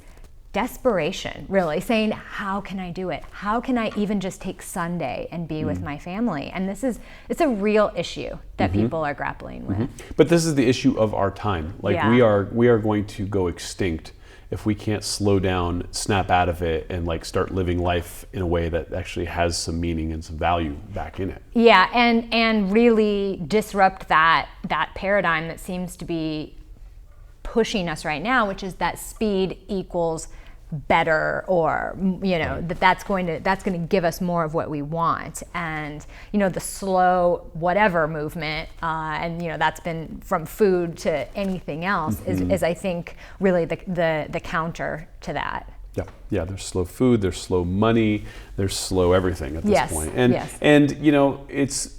S2: desperation, really, saying, how can I do it? How can I even just take Sunday and be with my family? And it's a real issue that people are grappling with.
S1: But this is the issue of our time. Like,
S2: Yeah.
S1: we are going to go extinct if we can't slow down, snap out of it, and like start living life in a way that actually has some meaning and some value back in it.
S2: Yeah, and really disrupt that paradigm that seems to be pushing us right now, which is that speed equals better, or that's going to give us more of what we want. And the slow whatever movement, and that's been from food to anything else, is I think really the counter to that.
S1: Yeah, there's slow food, there's slow money, there's slow everything at this point. And
S2: yes.
S1: It's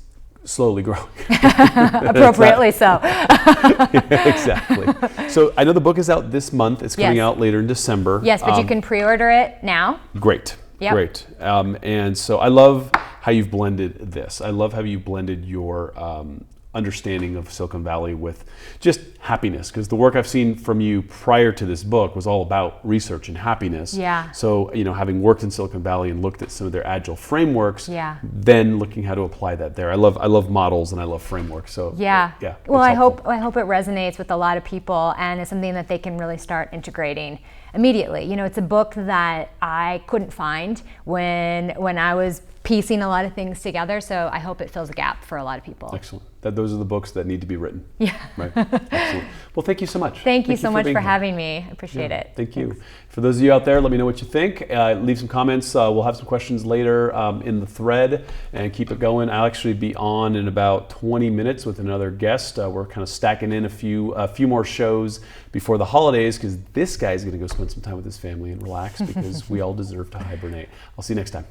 S1: slowly growing.
S2: Appropriately so.
S1: Yeah, exactly. So I know the book is out this month. It's coming out later in December.
S2: Yes, but you can pre-order it now.
S1: Great.
S2: Yep.
S1: Great. And so I love how you've blended this. I love how you blended your understanding of Silicon Valley with just happiness, because the work I've seen from you prior to this book was all about research and happiness.
S2: Yeah.
S1: So, having worked in Silicon Valley and looked at some of their agile frameworks, then looking how to apply that there. I love models and I love frameworks. So
S2: yeah.
S1: Yeah.
S2: Well, I hope it resonates with a lot of people, and it's something that they can really start integrating immediately. It's a book that I couldn't find when I was piecing a lot of things together, so I hope it fills a gap for a lot of people.
S1: Excellent. Those are the books that need to be written.
S2: Yeah.
S1: Right. Excellent. Well, thank you so much.
S2: Thank you so much for
S1: here.
S2: having me. I appreciate it.
S1: Thank you.
S2: Thanks.
S1: For those of you out there, let me know what you think. Leave some comments. We'll have some questions later in the thread, and keep it going. I'll actually be on in about 20 minutes with another guest. We're kind of stacking in a few more shows before the holidays, because this guy's going to go spend some time with his family and relax, because we all deserve to hibernate. I'll see you next time.